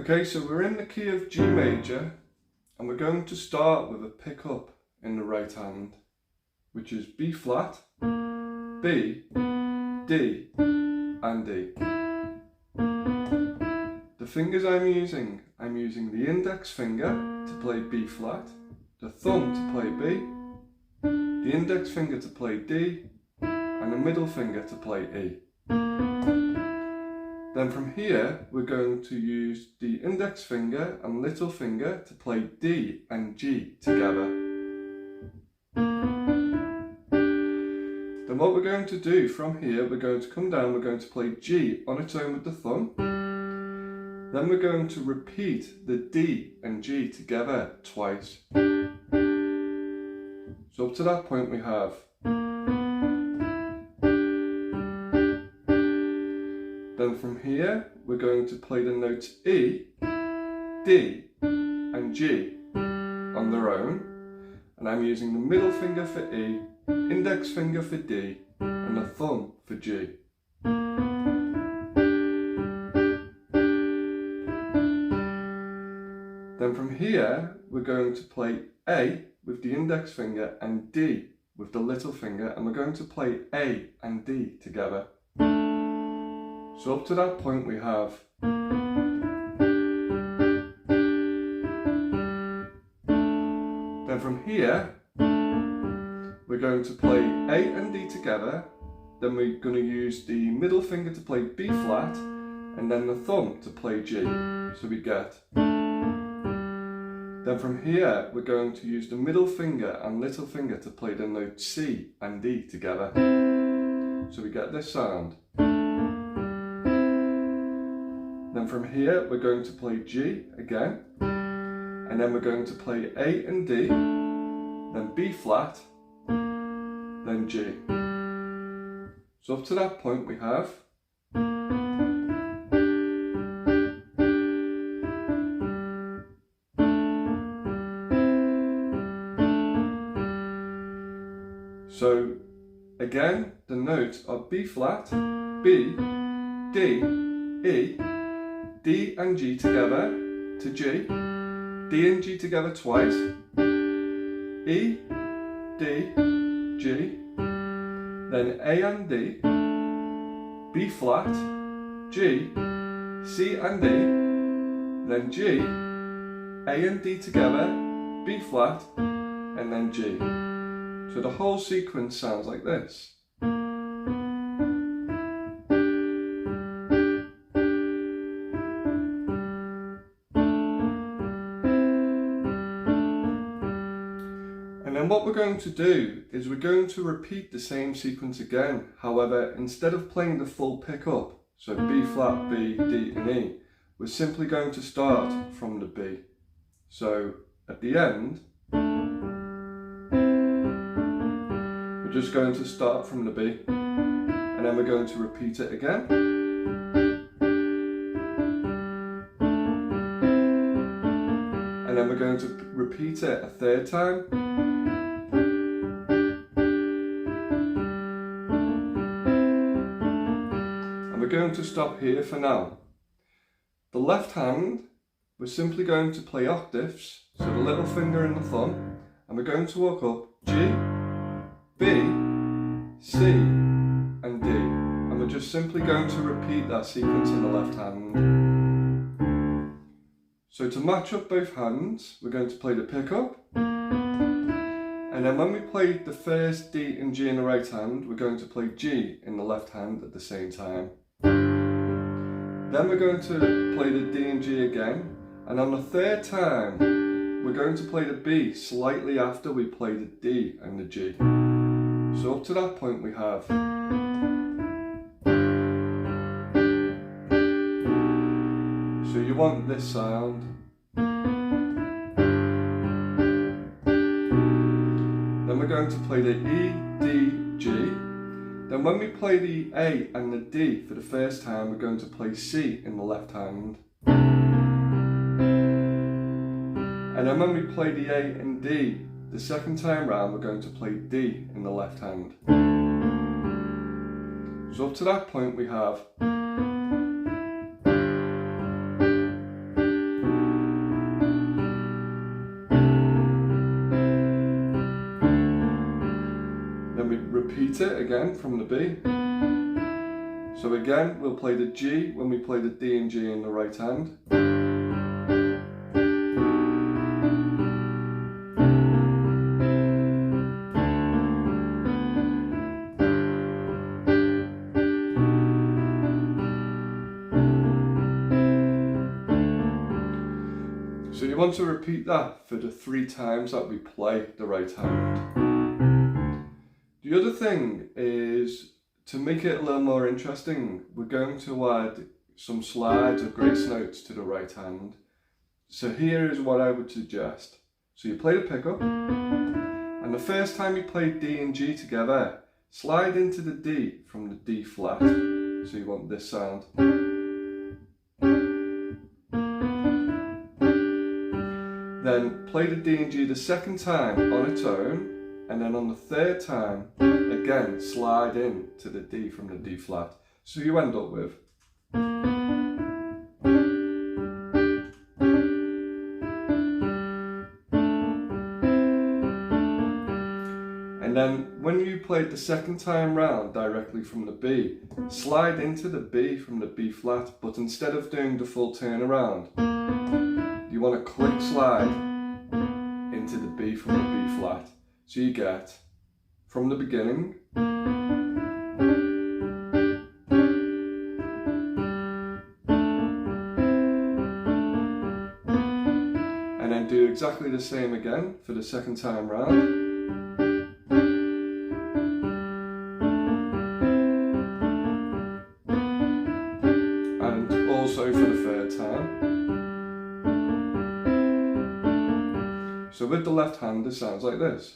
Okay, so we're in the key of G major and we're going to start with a pickup in the right hand, which is B flat, B, D and E. The fingers I'm using the index finger to play B flat, the thumb to play B, the index finger to play D and the middle finger to play E. Then from here we're going to use the index finger and little finger to play D and G together. Then what we're going to do from here, we're going to come down, we're going to play G on its own with the thumb. Then we're going to repeat the D and G together twice. So up to that point we have. Then from here, we're going to play the notes E, D and G on their own. And I'm using the middle finger for E, index finger for D and the thumb for G. Then from here, we're going to play A with the index finger and D with the little finger, and we're going to play A and D together. So up to that point we have. Then from here, we're going to play A and D together, then we're going to use the middle finger to play B flat, and then the thumb to play G, so we get. Then from here, we're going to use the middle finger and little finger to play the note C and D together, so we get this sound. Then from here, we're going to play G again, and then we're going to play A and D, then B flat, then G. So up to that point we have. So again, the notes are B flat, B, D, E, D and G together to G, D and G together twice, E, D, G, then A and D, B flat, G, C and D, then G, A and D together, B flat, and then G. So the whole sequence sounds like this. And then what we're going to do is we're going to repeat the same sequence again. However, instead of playing the full pickup, so B flat, B, D and E, we're simply going to start from the B. So at the end, we're just going to start from the B, and then we're going to repeat it again. And then we're going to repeat it a third time. And we're going to stop here for now. The left hand, we're simply going to play octaves, so the little finger and the thumb, and we're going to walk up G, B, C and D, and we're just simply going to repeat that sequence in the left hand. So to match up both hands, we're going to play the pickup, and then when we play the first D and G in the right hand, we're going to play G in the left hand at the same time. Then we're going to play the D and G again, and on the third time, we're going to play the B slightly after we play the D and the G. So up to that point we have. So you want this sound. Then we're going to play the E, D, G. Then when we play the A and the D for the first time, we're going to play C in the left hand. And then when we play the A and D the second time round, we're going to play D in the left hand. So up to that point we have. repeat it again from the B. So again, we'll play the G when we play the D and G in the right hand. So you want to repeat that for the 3 times that we play the right hand. The other thing is, to make it a little more interesting, we're going to add some slides of grace notes to the right hand. So here is what I would suggest. So you play the pickup, and the first time you play D and G together, slide into the D from the D flat. So you want this sound. Then play the D and G the second time on its own, and then on the third time, again, slide in to the D from the D flat. So you end up with. And then when you played the second time round directly from the B, slide into the B from the B flat, but instead of doing the full turnaround, you want to click slide into the B from the B flat. So you get, from the beginning, and then do exactly the same again for the second time round. And also for the third time. So with the left hand, it sounds like this.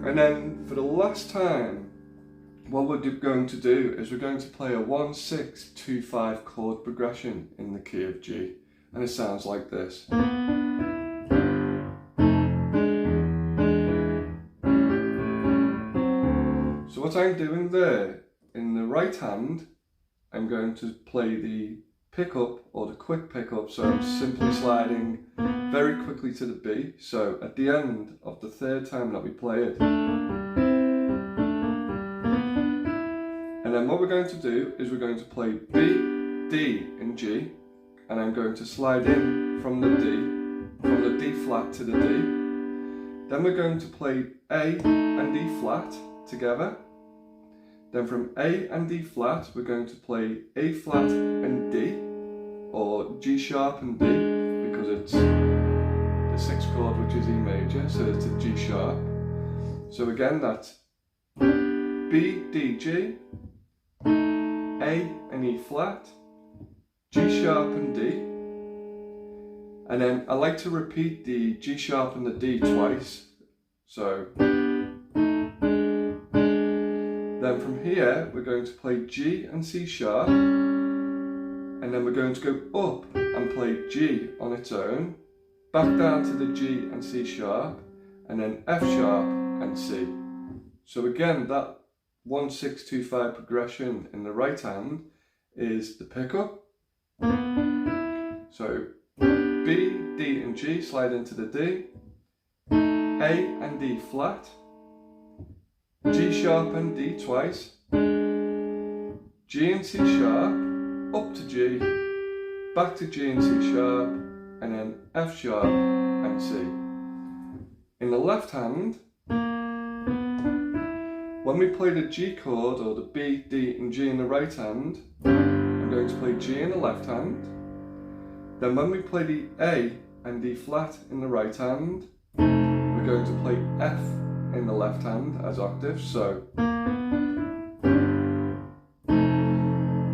And then for the last time, what we're going to do is we're going to play a 1-6-2-5 chord progression in the key of G, and it sounds like this. So what I'm doing there, in the right hand, I'm going to play the pickup or the quick pickup, so I'm simply sliding very quickly to the B. So at the end of the third time that we play it, and then what we're going to do is we're going to play B, D and G, and I'm going to slide in from the D flat to the D. Then we're going to play A and D flat together. Then from A and D flat, we're going to play A flat and D, or G sharp and D, because it's the 6th chord, which is E major, so it's a G sharp. So again, that's B, D, G, A and E flat, G sharp and D, and then I like to repeat the G sharp and the D twice. So then from here we're going to play G and C sharp, and then we're going to go up and play G on its own, back down to the G and C sharp, and then F sharp and C. So again, that 1-6-2-5 progression in the right hand is the pickup. So B, D and G, slide into the D, A and D flat, G sharp and D twice, G and C sharp, up to G, back to G and C sharp, and then F sharp and C. In the left hand, when we play the G chord, or the B, D and G in the right hand, I'm going to play G in the left hand. Then when we play the A and D flat in the right hand, we're going to play F in the left hand as octaves. So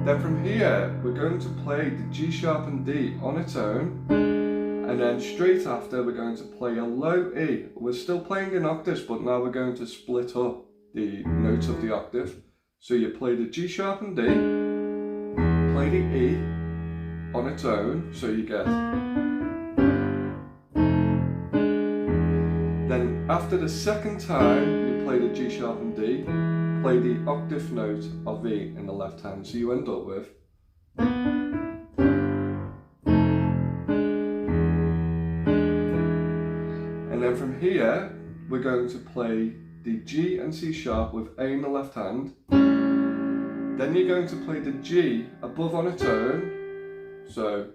then from here, we're going to play the G sharp and D on its own, and then straight after we're going to play a low E. We're still playing in octaves, but now we're going to split up the notes of the octave. So you play the G sharp and D, play the E on its own, so you get, Then after the second time you play the G sharp and D, play the octave note of E in the left hand. So you end up with. And then from here, we're going to play the G and C sharp with A in the left hand. Then you're going to play the G above on its own. So.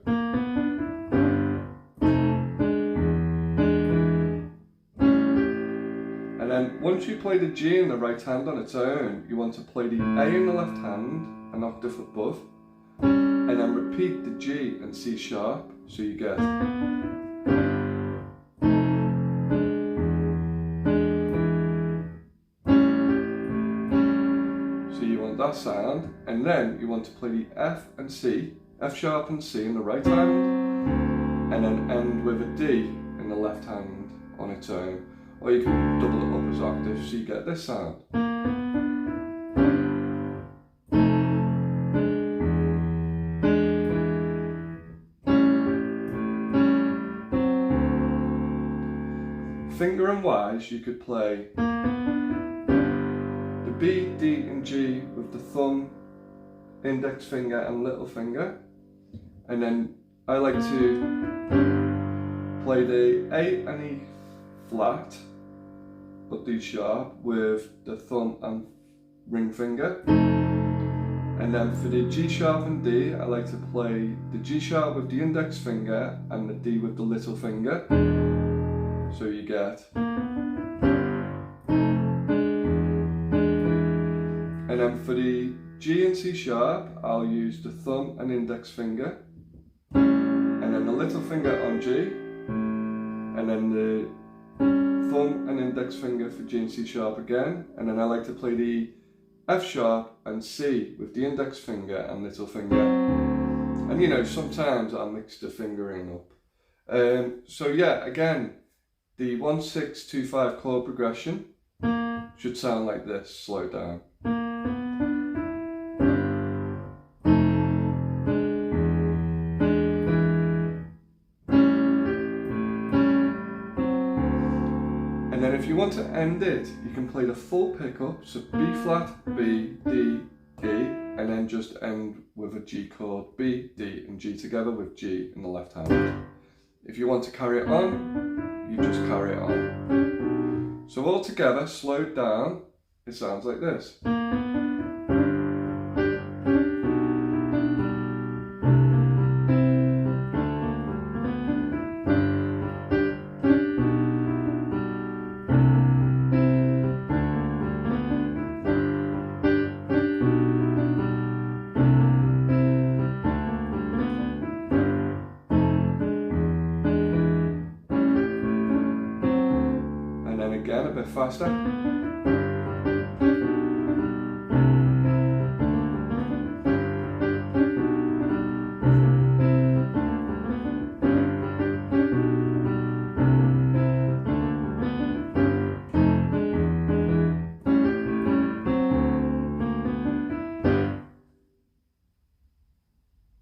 And then once you play the G in the right hand on its own, you want to play the A in the left hand, an octave above, and then repeat the G and C sharp, so you get. So you want that sound, and then you want to play the F and C, F sharp and C in the right hand, and then end with a D in the left hand on its own. Or you can double it up as octaves so you get this sound. Fingering wise, you could play the B, D and G with the thumb, index finger and little finger. And then I like to play the A and E flat, but D sharp with the thumb and ring finger. And then for the G sharp and D, I like to play the G sharp with the index finger and the D with the little finger. So you get. And then for the G and C sharp, I'll use the thumb and index finger. And then the little finger on G. And then the thumb and index finger for G and C sharp again, and then I like to play the F sharp and C with the index finger and little finger. And you know, sometimes I'll mix the fingering up. So yeah, again, the 1-6-2-5 chord progression should sound like this, slow down. And then if you want to end it, you can play the full pickup, so B flat, B, D, E, and then just end with a G chord, B, D and G together with G in the left hand. If you want to carry it on, you just carry it on. So all together, slowed down, it sounds like this. Again, a bit faster.